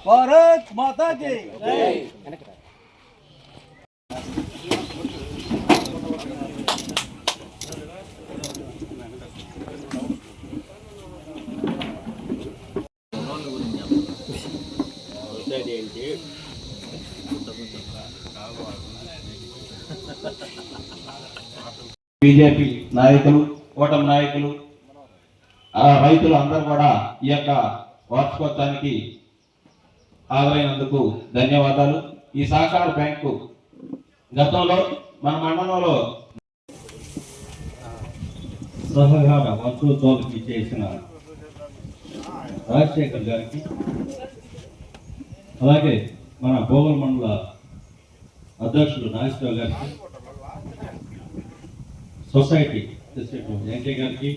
भारत माता की जय। బీజేపీ నాయకులు, కూటమి నాయకులు, రైతులు అందరూ కూడా ఈ యొక్క వార్షికోత్సవానికి హాజరైనందుకు ధన్యవాదాలు. ఈ సహకార బ్యాంకు గతంలో మన మండలంలో సహకార వార్షికోత్సవానికి చేసిన రాజశేఖర్ గారికి, అలాగే మన భోగల్ మండల అధ్యక్షులు నాగేశ్వరరావు గారికి, సొసైటీ ప్రెసిడెంట్ వెంకయ్య గారికి,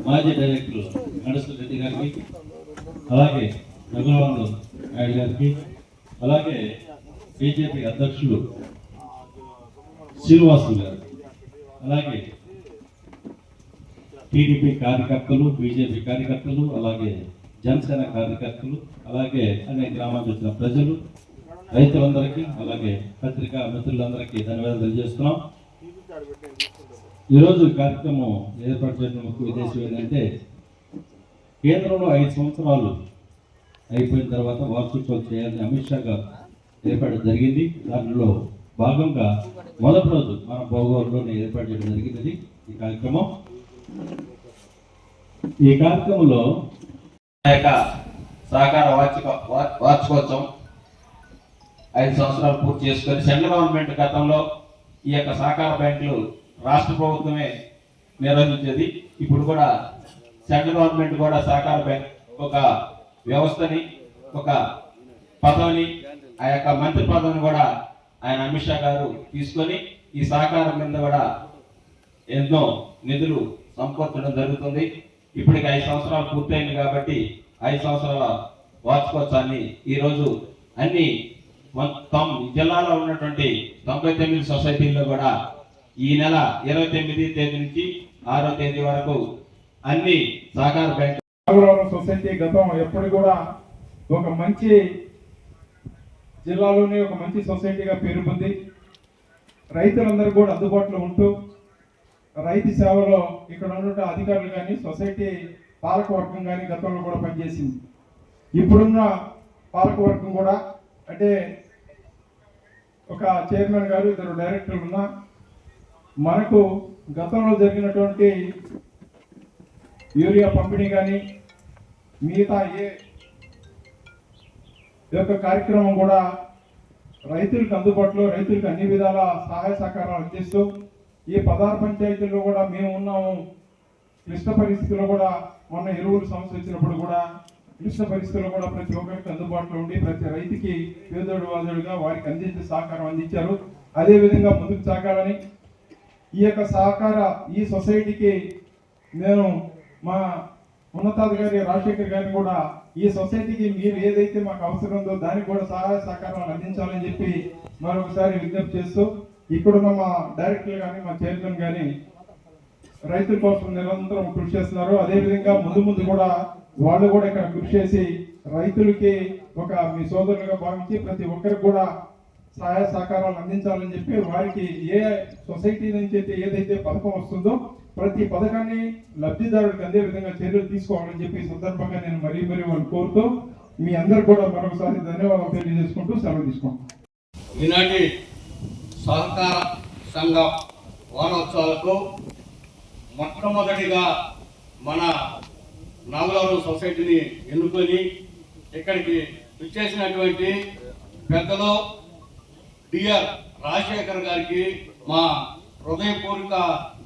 మాజీ డైరెక్టర్ నడసల రెడ్డి గారికి, అలాగే రఘురామ నాయుడు గారికి, అలాగే బీజేపీ అధ్యక్షులు శ్రీనివాసులు గారు, అలాగే టీడీపీ కార్యకర్తలు, బీజేపీ కార్యకర్తలు, అలాగే జనసేన కార్యకర్తలు, అలాగే అనేక గ్రామాలకు వచ్చిన ప్రజలు, రైతులందరికీ, అలాగే పత్రికా మిత్రులందరికీ ధన్యవాదాలు తెలియజేస్తున్నాం. ఈరోజు కార్యక్రమం ఏర్పాటు చేయడం ముఖ్య ఉద్దేశం ఏంటంటే, కేంద్రంలో 5 సంవత్సరాలు అయిపోయిన తర్వాత వార్షికోత్సవం చేయాలని అమిత్ షా గారు ఏర్పాటు జరిగింది. దానిలో భాగంగా మొదటి రోజు మన భోగోల్లోనే ఏర్పాటు చేయడం జరిగింది ఈ కార్యక్రమం. ఈ కార్యక్రమంలో సహకార వార్షికోత్సవం 5 సంవత్సరాలు పూర్తి చేసుకొని సెంట్రల్ గవర్నమెంట్ గతంలో ఈ యొక్క సహకార బ్యాంకులు రాష్ట్ర ప్రభుత్వమే నిర్వహించేది. ఇప్పుడు కూడా సెంట్రల్ గవర్నమెంట్ కూడా సహకార బ్యాంక్ ఒక వ్యవస్థని, ఒక పదవిని, ఆ యొక్క మంత్రి పదవిని కూడా ఆయన అమిత్ షా గారు తీసుకొని ఈ సహకారం మీద కూడా ఎన్నో నిధులు సమకూర్చడం జరుగుతుంది. ఇప్పటికి 5 సంవత్సరాలు పూర్తయింది కాబట్టి 5 సంవత్సరాల వార్షికోత్సవాన్ని ఈరోజు అన్ని జిల్లాలో ఉన్నటువంటి 99 సొసైటీల్లో కూడా ఈ నెల 29 తేదీ నుంచి 6వ తేదీ వరకు అన్ని సహకార బ్యాంక్ సొసైటీ గతం ఎప్పుడు కూడా ఒక మంచి జిల్లాలోనే ఒక మంచి సొసైటీగా పేరు పొంది రైతులందరూ కూడా అందుబాటులో ఉంటూ రైతు సేవలో ఇక్కడ ఉన్న అధికారులు కానీ సొసైటీ పాలకవర్గం కానీ గతంలో కూడా పనిచేసింది. ఇప్పుడున్న పాలకవర్గం కూడా అంటే ఒక చైర్మన్ గారు, 2 డైరెక్టర్లు ఉన్నా మనకు గతంలో జరిగినటువంటి యూరియా పంపిణీ కానీ మిగతా ఏ యొక్క కార్యక్రమం కూడా రైతులకు అందుబాటులో, రైతులకు అన్ని విధాల సహాయ సహకారాలు అందిస్తూ ఈ 16 పంచాయతీల్లో కూడా మేము ఉన్నాము. క్లిష్ట పరిస్థితుల్లో కూడా మొన్న ఎరువులు సమస్య వచ్చినప్పుడు కూడా క్లిష్ట పరిస్థితుల్లో కూడా ప్రతి ఒక్కరికి అందుబాటులో ఉండి ప్రతి రైతుకి పేదోడు వాదోడుగా వారికి అందించే సహకారం అందించారు. అదేవిధంగా ముందుకు సాగాలని ఈ యొక్క సహకార ఈ సొసైటీకి నేను మా ఉన్నతాధికారి రాజశేఖర్ గారిని కూడా ఈ సొసైటీకి మీరు ఏదైతే మాకు అవసరం ఉందో దానికి కూడా సహాయ సహకారాలు అందించాలని చెప్పి మరొకసారి విజ్ఞప్తి చేస్తూ, ఇక్కడున్న మా డైరెక్టర్లు కానీ మా చైర్మన్ కానీ రైతుల కోసం నిరంతరం కృషి చేస్తున్నారు. అదేవిధంగా ముందు కూడా వాళ్ళు కూడా ఇక్కడ కృషి చేసి రైతులకి ఒక మీ సోదరులుగా భావించి ప్రతి ఒక్కరికి కూడా సహాయ సహకారాలు అందించాలని చెప్పి వారికి ఏ సొసైటీ నుంచి అయితే ఏదైతే పథకం వస్తుందో ప్రతి పథకాన్ని లబ్ధిదారుడికి అందే విధంగా చర్యలు తీసుకోవాలని చెప్పి ఈ సందర్భంగా నేను మరీ వాళ్ళు కోరుతూ మీ అందరు కూడా మరొకసారి ధన్యవాదాలు తెలియజేసుకుంటూ సెలవు తీసుకుంటాం. ఈనాటి సహకార సంఘ వారోత్సవాలకు మొట్టమొదటిగా మన నాగలవరం సొసైటీని ఎన్నుకొని ఇక్కడికి విచ్చేసినటువంటి పెద్దలు డిఆర్ రాజశేఖర్ గారికి మా హృదయపూర్వక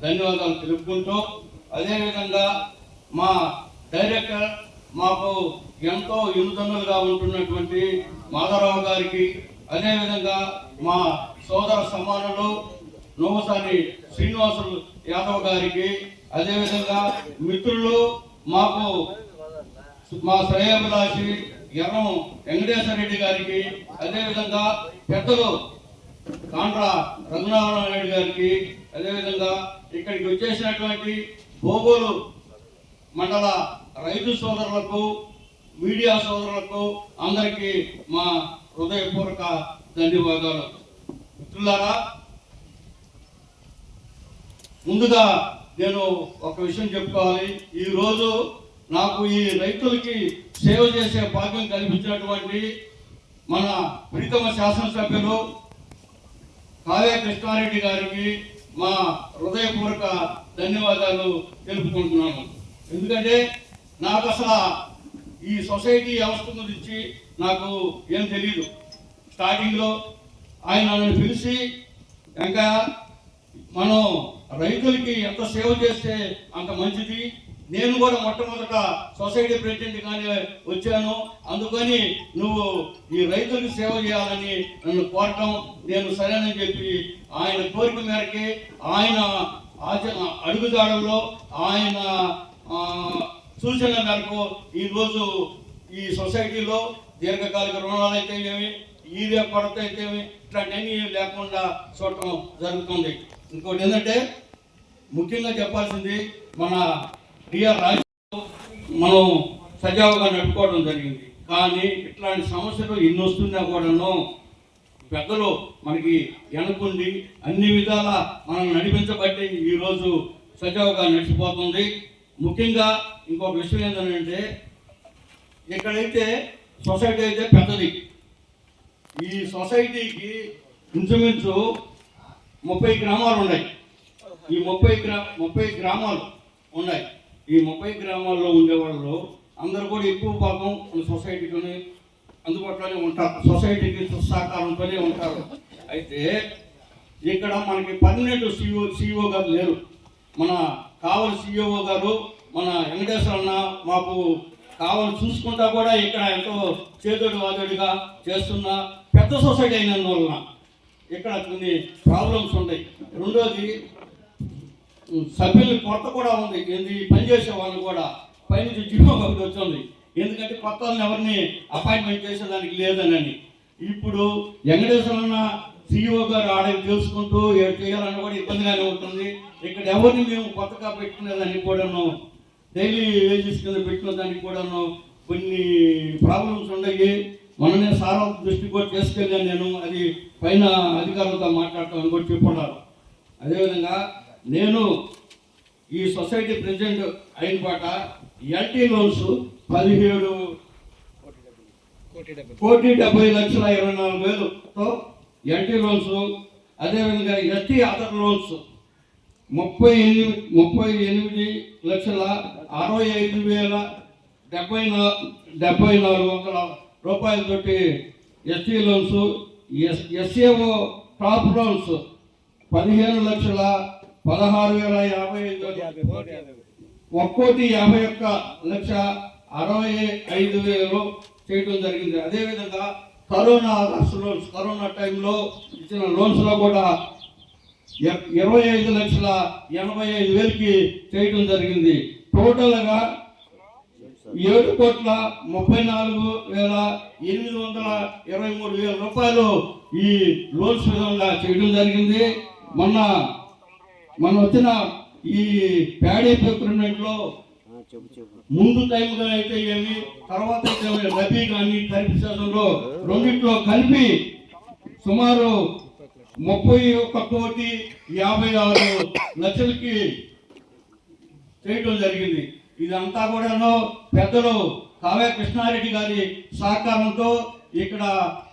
ధన్యవాదాలు తెలుపుకుంటూ, అదేవిధంగా మా డైరెక్టర్ మాకు ఎంతో ఇనుదన్నులుగా ఉంటున్నటువంటి మాధవరావు గారికి, అదేవిధంగా మా సోదర సమానులు నోమసాని శ్రీనివాసులు యాదవ్ గారికి, అదేవిధంగా మిత్రులు మాకు మా శ్రేయాభిలాషి ఎర్రం వెంకటేశ్వర రెడ్డి గారికి, అదేవిధంగా పెద్దలు కాండ్ర రఘునారాయణ రెడ్డి గారికి, అదేవిధంగా ఇక్కడికి వచ్చేసినటువంటి బోగోలు మండల రైతు సోదరులకు, మీడియా సోదరులకు అందరికీ మా హృదయపూర్వక ధన్యవాదాలు. మిత్రులారా, ముందుగా నేను ఒక విషయం చెప్పుకోవాలి. ఈరోజు నాకు ఈ రైతులకి సేవ చేసే భాగ్యం కల్పించినటువంటి మన ప్రీతమ శాసనసభ్యులు కావ్య కృష్ణారెడ్డి గారికి మా హృదయపూర్వక ధన్యవాదాలు తెలుపుకుంటున్నాను. ఎందుకంటే నాకు అసలు ఈ సొసైటీ వ్యవస్థ గురించి నాకు ఏం తెలియదు. స్టార్టింగ్లో ఆయన నన్ను పిలిచి ఇంకా మనం రైతులకి ఎంత సేవ చేస్తే అంత మంచిది, నేను కూడా మొట్టమొదట సొసైటీ ప్రెసిడెంట్గానే వచ్చాను, అందుకని నువ్వు ఈ రైతులకు సేవ చేయాలని నన్ను కోరటం, నేను సరేనని చెప్పి ఆయన కోరిక మేరకి ఆయన అడుగుదాడల్లో ఆయన సూచన మేరకు ఈరోజు ఈ సొసైటీలో దీర్ఘకాలిక రుణాలు అయితే ఏమి, ఈరియా కొరత అయితే ఏమి, ఇట్లాంటివన్నీ లేకుండా చూడటం జరుగుతుంది. ఇంకోటి ఏంటంటే ముఖ్యంగా చెప్పాల్సింది, మన డిఆర్ రాజు మనం సజావుగా నడుపుకోవడం జరిగింది. కానీ ఇట్లాంటి సమస్యలు ఎన్ని వస్తున్నా కూడాను పెద్దలు మనకి వెనుకుండి అన్ని విధాల మనం నడిపించబట్టి ఈరోజు సజావుగా నడిచిపోతుంది. ముఖ్యంగా ఇంకొక విషయం ఏంటంటే, ఇక్కడైతే సొసైటీ అయితే పెద్దది. ఈ సొసైటీకి ఇంచుమించు 30 గ్రామాలు ఉన్నాయి. ఈ 30 గ్రామాలు ఉన్నాయి. ఈ 30 గ్రామాల్లో ఉండేవాళ్ళు అందరూ కూడా ఎక్కువ భాగం సొసైటీతోనే అందుబాటులోనే ఉంటారు, సొసైటీకి సహకారంతోనే ఉంటారు. అయితే ఇక్కడ మనకి పర్మనెంట్ సిఇఓ గారు లేరు. మన కావలి సిఇఓ గారు మన వెంకటేశ్వరన్న మాకు కావాలి చూసుకుంటా కూడా ఇక్కడ ఎంతో చేదోడు వాదోడిగా చేస్తున్న పెద్ద సొసైటీ అయినందువలన ఇక్కడ కొన్ని ప్రాబ్లమ్స్ ఉంటాయి. రెండోది సభ్యుల కొరత కూడా ఉంది. ఏంది పనిచేసే వాళ్ళు కూడా పైనుంచి జీవో ఒకటి వచ్చింది. ఎందుకంటే కొత్త వాళ్ళని ఎవరిని అపాయింట్మెంట్ చేసేదానికి లేదనని. ఇప్పుడు వెంకటేశ్వరన్న సిఇఓ గారు ఆడకి తెలుసుకుంటూ చేయాలని కూడా ఇబ్బందిగానే ఉంటుంది. ఇక్కడ ఎవరిని మేము కొత్తగా పెట్టుకునేదానికి కూడాను, డైలీ వేజెస్ కింద పెట్టుకునే దానికి కూడాను కొన్ని ప్రాబ్లమ్స్ ఉన్నాయి. మొన్ననే సార్ దృష్టి కూడా చేసుకెళ్ళాను నేను, అది పైన అధికారులతో మాట్లాడతామని కూడా చెప్పుకున్నారు. అదేవిధంగా నేను ఈ సొసైటీ ప్రెసిడెంట్ అయిన పాట ఎల్టీ లోన్స్ 17,70,24,000తో ఎల్టీ లోన్స్, అదేవిధంగా ఎస్టీ అదర్ లోన్స్ 38,65,74 రూపాయలతోటి ST loans, SAO top loans 15,16,55,000, 1,51,65,000 చేయడం జరిగింది. అదేవిధంగా కరోనా లోన్స్, కరోనా టైంలో ఇచ్చిన లోన్స్లో కూడా 25,85,000కి చేయడం జరిగింది. టోటల్గా 7,34,823,000 రూపాయలు ఈ లోన్స్ విధంగా చేయడం జరిగింది. మొన్న వచ్చిన ఈ ప్యాడీ ప్రొక్యూర్మెంట్లో ముందు టైంగా అయితే ఏమి, తర్వాత అయితే రబీ కానీ ఖరీఫ్ సీజన్లో రెండిట్లో కలిపి సుమారు 31,56,00,000కి చేయడం జరిగింది. ఇదంతా కూడాను పెద్దలు కావ్య కృష్ణారెడ్డి గారి సహకారంతో, ఇక్కడ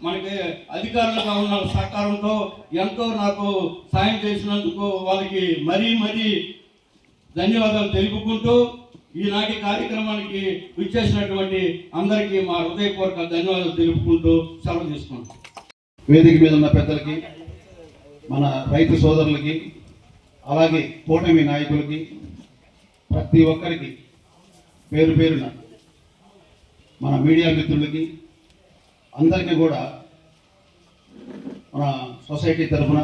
మనకి అధికారులుగా ఉన్న సహకారంతో ఎంతో నాకు సాయం చేసినందుకు వాళ్ళకి మరీ ధన్యవాదాలు తెలుపుకుంటూ, ఈనాటి కార్యక్రమానికి విచ్చేసినటువంటి అందరికీ మా హృదయపూర్వక ధన్యవాదాలు తెలుపుకుంటూ సెలవు తీసుకుంటాం. వేదిక మీద ఉన్న పెద్దలకి, మన రైతు సోదరులకి, అలాగే కూటమి నాయకులకి, ప్రతి ఒక్కరికి పేరు పేరున మన మీడియా మిత్రులకి అందరికీ కూడా మన సొసైటీ తరఫున,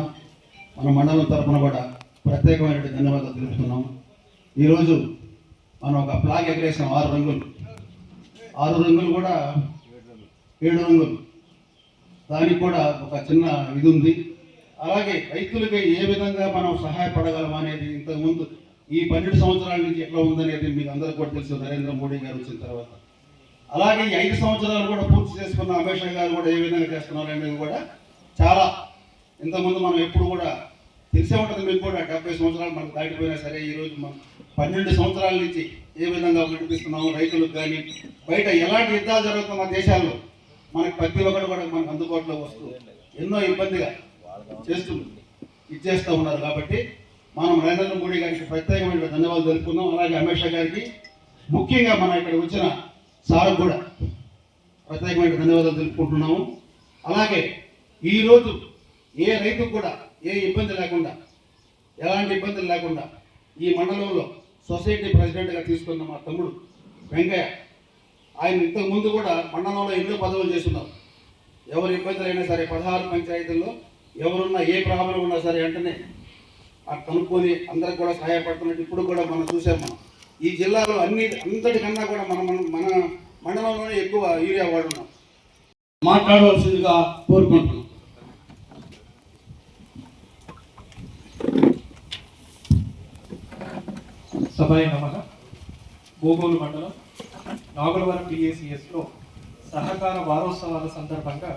మన మండలం తరఫున కూడా ప్రత్యేకమైన ధన్యవాదాలు తెలుపుతున్నాం. ఈరోజు మనం ఒక ఫ్లాగ్ ఎగరేసాం, 6 రంగులు కూడా 7 రంగులు, దానికి కూడా ఒక చిన్న ఇది ఉంది. అలాగే రైతులకి ఏ విధంగా మనం సహాయపడగలం అనేది ఇంతకుముందు ఈ 12 సంవత్సరాల నుంచి ఎట్లా ఉందనేది మీకు అందరికీ కూడా తెలుసు నరేంద్ర మోడీ గారు వచ్చిన తర్వాత. అలాగే ఈ 5 సంవత్సరాలు కూడా పూర్తి చేసుకున్న అమిత్ షా గారు కూడా ఏ విధంగా చేస్తున్నారు అనేది కూడా చాలా ఇంతకుముందు మనం ఎప్పుడు కూడా తెలిసే ఉంటుంది. మీకు కూడా 70 సంవత్సరాలు మనకు దాటిపోయినా సరే ఈరోజు మనం 12 సంవత్సరాల నుంచి ఏ విధంగా నడిపిస్తున్నాము రైతులకు కానీ బయట ఎలాంటి యుద్ధాలు జరుగుతున్న దేశాల్లో మనకు ప్రతి ఒక్కరు కూడా మనకు అందుబాటులో వస్తూ ఎన్నో ఇబ్బందిగా ఇచ్చేస్తూ ఉన్నారు. కాబట్టి మనం నరేంద్ర మోడీ గారికి ప్రత్యేకమైన ధన్యవాదాలు తెలుపుకుందాం. అలాగే అమిత్ షా గారికి, ముఖ్యంగా మన ఇక్కడ వచ్చిన సార్ కూడా ప్రత్యేకమైన ధన్యవాదాలు తెలుపుకుంటున్నాము. అలాగే ఈరోజు ఏ రైతుకు కూడా ఏ ఇబ్బంది లేకుండా, ఎలాంటి ఇబ్బందులు లేకుండా ఈ మండలంలో సొసైటీ ప్రెసిడెంట్గా తీసుకున్న మా తమ్ముడు వెంకయ్య, ఆయన ఇంతకు ముందు కూడా మండలంలో ఎన్నో పదవులు చేస్తున్నారు. ఎవరు ఇబ్బందులైనా సరే 16 పంచాయతీల్లో ఎవరున్నా ఏ ప్రాబ్లం ఉన్నా సరే వెంటనే కనుక్కొని అందరికి కూడా సహాయపడుతున్నట్టు ఇప్పుడు కూడా మనం చూసాం. మనం ఈ జిల్లాలో అందరికన్నా కూడా మన మండలంలోనే ఎక్కువ యూరియా వాడున్నాం. మాట్లాడవలసిందిగా కోరుకుంటున్నాం. సభాయ నమః. గోగోలు మండలం నాగులవరం PACSలో సహకార వారోత్సవాల సందర్భంగా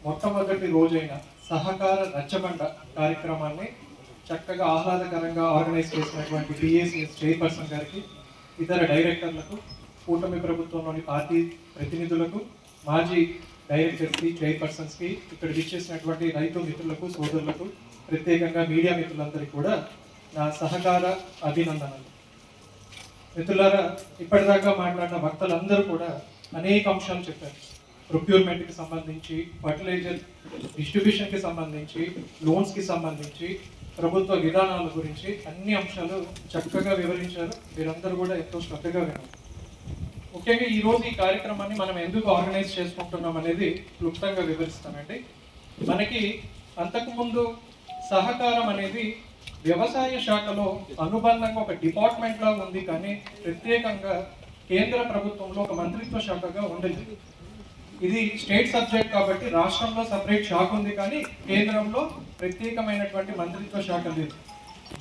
మొట్టమొదటి రోజైన సహకార రచ్చబండ కార్యక్రమాన్ని చక్కగా ఆహ్లాదకరంగా ఆర్గనైజ్ చేసినటువంటి PACS చైర్పర్సన్ గారికి, ఇతర డైరెక్టర్లకు, కూటమి ప్రభుత్వంలోని పార్టీ ప్రతినిధులకు, మాజీ డైరెక్టర్స్కి, చైర్పర్సన్స్కి, ఇక్కడ విచ్చేసినటువంటి రైతు మిత్రులకు, సోదరులకు, ప్రత్యేకంగా మీడియా మిత్రులందరికీ కూడా నా సహకార అభినందనలు. మిత్రులారా, ఇప్పటిదాకా మాట్లాడిన వక్తలందరూ కూడా అనేక అంశాలు చెప్పారు. ప్రొక్యూర్మెంట్కి సంబంధించి, ఫర్టిలైజర్ డిస్ట్రిబ్యూషన్కి సంబంధించి, లోన్స్కి సంబంధించి, ప్రభుత్వ విధానాల గురించి అన్ని అంశాలు చక్కగా వివరించారు. మీరందరూ కూడా ఎంతో శ్రద్ధగా విన్నారు. ముఖ్యంగా ఈరోజు ఈ కార్యక్రమాన్ని మనం ఎందుకు ఆర్గనైజ్ చేసుకుంటున్నాం అనేది క్లుప్తంగా వివరిస్తానండి. మనకి అంతకుముందు సహకారం అనేది వ్యవసాయ శాఖలో అనుబంధంగా ఒక డిపార్ట్మెంట్ లా ఉంది, కానీ ప్రత్యేకంగా కేంద్ర ప్రభుత్వంలో ఒక మంత్రిత్వ శాఖగా ఉండేది. ఇది స్టేట్ సబ్జెక్ట్ కాబట్టి రాష్ట్రంలో సపరేట్ శాఖ ఉంది, కానీ కేంద్రంలో ప్రత్యేకమైనటువంటి మంత్రిత్వ శాఖ లేదు.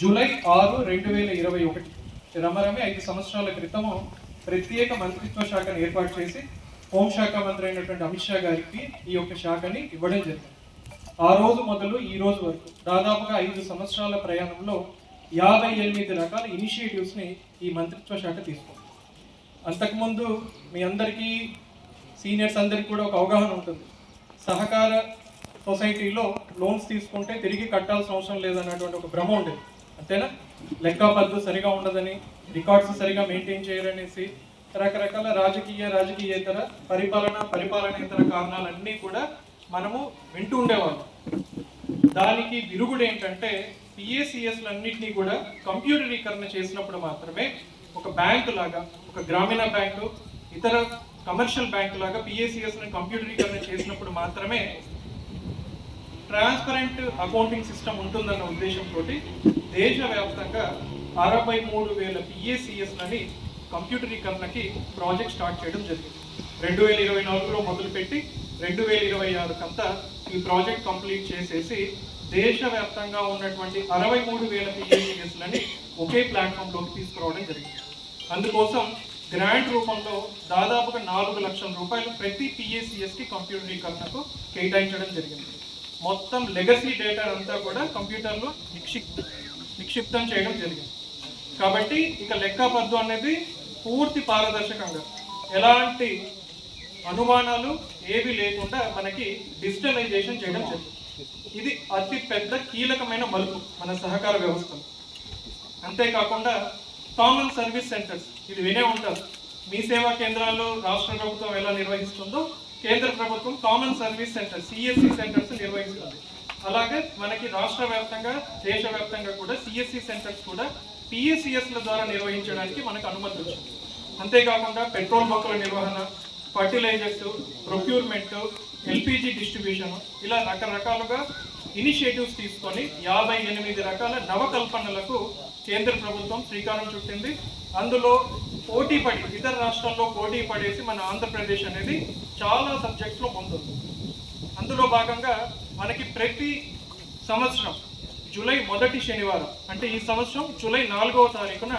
జూలై 6, 2021 రమరమే 5 సంవత్సరాల క్రితము ప్రత్యేక మంత్రిత్వ శాఖను ఏర్పాటు చేసి హోంశాఖ మంత్రి అయినటువంటి అమిత్ షా గారికి ఈ యొక్క శాఖని ఇవ్వడం జరిగింది. ఆ రోజు మొదలు ఈ రోజు వరకు దాదాపుగా 5 సంవత్సరాల ప్రయాణంలో 58 రకాల ఇనిషియేటివ్స్ని ఈ మంత్రిత్వ శాఖ తీసుకుంది. అంతకుముందు మీ అందరికీ, సీనియర్స్ అందరికీ కూడా ఒక అవగాహన ఉంటుంది. సహకార సొసైటీలో లోన్స్ తీసుకుంటే తిరిగి కట్టాల్సిన అవసరం లేదన్నటువంటి ఒక భ్రమ ఉండేది, అంతేనా? లెక్కపద్దు సరిగా ఉండదని, రికార్డ్స్ సరిగా మెయింటైన్ చేయరనేసి రకరకాల రాజకీయేతర పరిపాలనేతర కారణాలన్నీ కూడా మనము వింటూ ఉండేవాళ్ళం. దానికి విరుగుడు ఏంటంటే PACSలన్నింటినీ కూడా కంప్యూటరీకరణ చేసినప్పుడు మాత్రమే ఒక బ్యాంకు లాగా, ఒక గ్రామీణ బ్యాంకు, ఇతర కమర్షియల్ బ్యాంకు లాగా PACSని కంప్యూటరీకరణ చేసినప్పుడు మాత్రమే ట్రాన్స్పరెంట్ అకౌంటింగ్ సిస్టమ్ ఉంటుందన్న ఉద్దేశంతో దేశవ్యాప్తంగా 63,000 PACSలని కంప్యూటరీకరణకి ప్రాజెక్ట్ స్టార్ట్ చేయడం జరిగింది. 2024లో మొదలుపెట్టి 2026 కంతా ఈ ప్రాజెక్ట్ కంప్లీట్ చేసేసి దేశవ్యాప్తంగా ఉన్నటువంటి 63,000 PACSలని ఒకే ప్లాట్ఫామ్లోకి తీసుకురావడం జరిగింది. అందుకోసం గ్రాంట్ రూపంలో దాదాపుగా 4 లక్షల రూపాయలు ప్రతి PACSకి కంప్యూటరీకరణకు కేటాయించడం జరిగింది. మొత్తం లెగసీ డేటా అంతా కూడా కంప్యూటర్లో నిక్షిప్తం చేయడం జరిగింది. కాబట్టి ఇక లెక్కపద్దు అనేది పూర్తి పారదర్శకంగా, ఎలాంటి అనుమానాలు ఏవి లేకుండా మనకి డిజిటలైజేషన్ చేయడం జరిగింది. ఇది అతి పెద్ద కీలకమైన మలుపు మన సహకార వ్యవస్థలో. అంతేకాకుండా కామన్ సర్వీస్ సెంటర్స్, ఇది వినే ఉంటారు. మీ సేవా కేంద్రాల్లో రాష్ట్ర ప్రభుత్వం ఎలా నిర్వహిస్తుందో కేంద్ర ప్రభుత్వం common service centre CSC centres నిర్వహిస్తుంది. అలాగే మనకి రాష్ట్ర వ్యాప్తంగా, దేశవ్యాప్తంగా కూడా CSC సెంటర్స్ కూడా PACSల ద్వారా నిర్వహించడానికి మనకు అనుమతి వచ్చింది. అంతేకాకుండా పెట్రోల్ బంకుల నిర్వహణ, ఫర్టిలైజర్స్, ప్రొక్యూర్మెంట్, LPG డిస్ట్రిబ్యూషన్, ఇలా రకరకాలుగా ఇనిషియేటివ్స్ తీసుకొని 58 రకాల నవకల్పనలకు కేంద్ర ప్రభుత్వం శ్రీకారం చుట్టింది. అందులో పోటీ పడి ఇతర రాష్ట్రాల్లో పోటీ పడేసి మన ఆంధ్రప్రదేశ్ అనేది చాలా సబ్జెక్ట్స్లో ముందుంది. అందులో భాగంగా మనకి ప్రతి సంవత్సరం జూలై 1వ శనివారం అంటే ఈ సంవత్సరం జూలై 4వ తారీఖున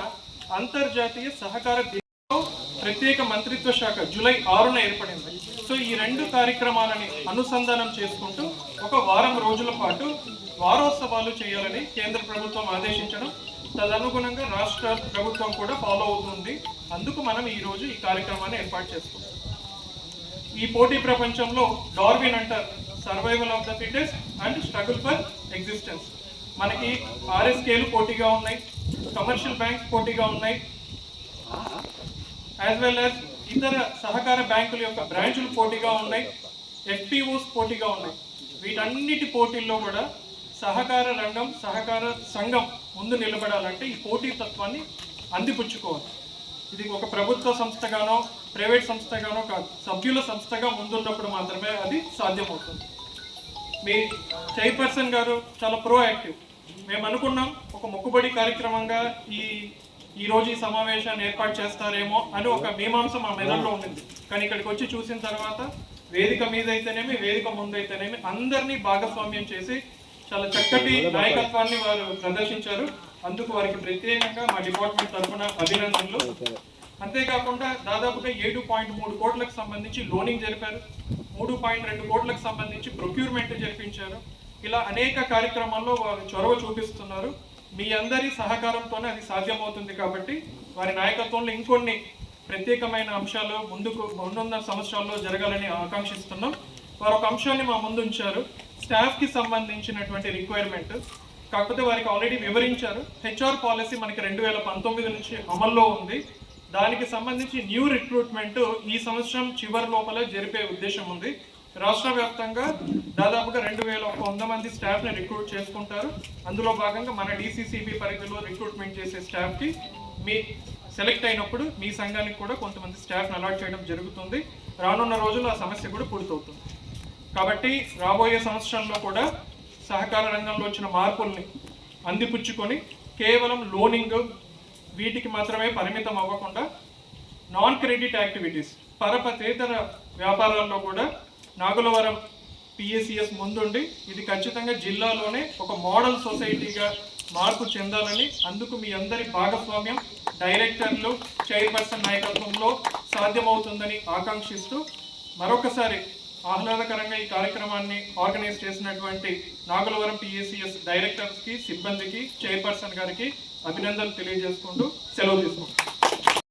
అంతర్జాతీయ సహకార దినంలో ప్రత్యేక మంత్రిత్వ శాఖ జూలై 6న ఏర్పడింది. సో ఈ 2 కార్యక్రమాలని అనుసంధానం చేసుకుంటూ ఒక వారం రోజుల పాటు వారోత్సవాలు చేయాలని కేంద్ర ప్రభుత్వం ఆదేశించడం, తదనుగుణంగా రాష్ట్ర ప్రభుత్వం కూడా ఫాలో అవుతుంది. అందుకు మనం ఈరోజు ఈ కార్యక్రమాన్ని ఏర్పాటు చేసుకుంటాం. ఈ పోటీ ప్రపంచంలో డార్విన్ అంటారు, survival of the fittest and struggle for existence. మనకి ఆర్ఎస్కేలు పోటీగా ఉన్నాయి, కమర్షియల్ బ్యాంక్స్ పోటీగా ఉన్నాయి, యాజ్ వెల్ యాజ్ ఇతర సహకార బ్యాంకుల యొక్క బ్రాంచులు పోటీగా ఉన్నాయి, ఎఫ్పిఓస్ పోటీగా ఉన్నాయి. వీటన్నిటి పోటీల్లో కూడా సహకార రంగం, సహకార సంఘం ముందు నిలబడాలంటే ఈ పోటీ తత్వాన్ని అందిపుచ్చుకోవాలి. ఇది ఒక ప్రభుత్వ సంస్థగానో ప్రైవేట్ సంస్థగానో కాదు, సభ్యుల సంస్థగా ముందున్నప్పుడు మాత్రమే అది సాధ్యమవుతుంది. మీ చైర్పర్సన్ గారు చాలా ప్రోయాక్టివ్. మేము అనుకున్నాం ఒక మొక్కుబడి కార్యక్రమంగా ఈరోజు ఈ సమావేశాన్ని ఏర్పాటు చేస్తారేమో అని ఒక మీమాంస మా మెదడులో ఉండింది. కానీ ఇక్కడికి వచ్చి చూసిన తర్వాత వేదిక మీద అయితేనేమి, వేదిక ముందు అయితేనేమి అందరినీ భాగస్వామ్యం చేసి చాలా చక్కటి నాయకత్వాన్ని వారు ప్రదర్శించారు. అందుకు వారికి ప్రత్యేకంగా మా డిపార్ట్మెంట్ తరఫున అభినందనలు. అంతేకాకుండా దాదాపుగా 7.3 కోట్లకు సంబంధించి లోనింగ్ జరిపారు, 3.2 కోట్లకు సంబంధించి ప్రొక్యూర్మెంట్ జరిపించారు. ఇలా అనేక కార్యక్రమాల్లో వారు చొరవ చూపిస్తున్నారు. మీ అందరి సహకారంతోనే అది సాధ్యమవుతుంది. కాబట్టి వారి నాయకత్వంలో ఇంకొన్ని ప్రత్యేకమైన అంశాలు ముందున్న సంవత్సరాల్లో జరగాలని ఆకాంక్షిస్తున్నాం. వారు ఒక అంశాన్ని మా ముందు ఉంచారు, స్టాఫ్కి సంబంధించినటువంటి రిక్వైర్మెంట్. కాకపోతే వారికి ఆల్రెడీ వివరించారు. హెచ్ఆర్ పాలసీ మనకి 2019 నుంచి అమల్లో ఉంది. దానికి సంబంధించి న్యూ రిక్రూట్మెంట్ ఈ సంవత్సరం చివరి లోపల జరిపే ఉద్దేశం ఉంది. రాష్ట్ర వ్యాప్తంగా దాదాపుగా 2100 మంది స్టాఫ్ని రిక్రూట్ చేసుకుంటారు. అందులో భాగంగా మన డిసిసిబి పరిధిలో రిక్రూట్మెంట్ చేసే స్టాఫ్కి మీ సెలెక్ట్ అయినప్పుడు మీ సంఘానికి కూడా కొంతమంది స్టాఫ్ని అలాట్ చేయడం జరుగుతుంది. రానున్న రోజుల్లో ఆ సమస్య కూడా పూర్తవుతుంది. కాబట్టి రాబోయే సంవత్సరంలో కూడా సహకార రంగంలో వచ్చిన మార్పుల్ని అందిపుచ్చుకొని కేవలం లోనింగ్ వీటికి మాత్రమే పరిమితం అవ్వకుండా నాన్ క్రెడిట్ యాక్టివిటీస్, పరపతేతర వ్యాపారాల్లో కూడా నాగులవరం పిఎసిఎస్ ముందుండి ఇది ఖచ్చితంగా జిల్లాలోనే ఒక మోడల్ సొసైటీగా మార్పు చెందాలని, అందుకు మీ అందరి భాగస్వామ్యం డైరెక్టర్లు, చైర్పర్సన్ నాయకత్వంలో సాధ్యమవుతుందని ఆకాంక్షిస్తూ మరొకసారి ఆహ్లాదకరంగా ఈ కార్యక్రమాన్ని ఆర్గనైజ్ చేసినటువంటి నాగులవరం పిఎసిఎస్ డైరెక్టర్స్కి, సిబ్బందికి, చైర్పర్సన్ గారికి అభినందనలు తెలియజేసుకుంటూ సెలవు తీసుకుంటాం.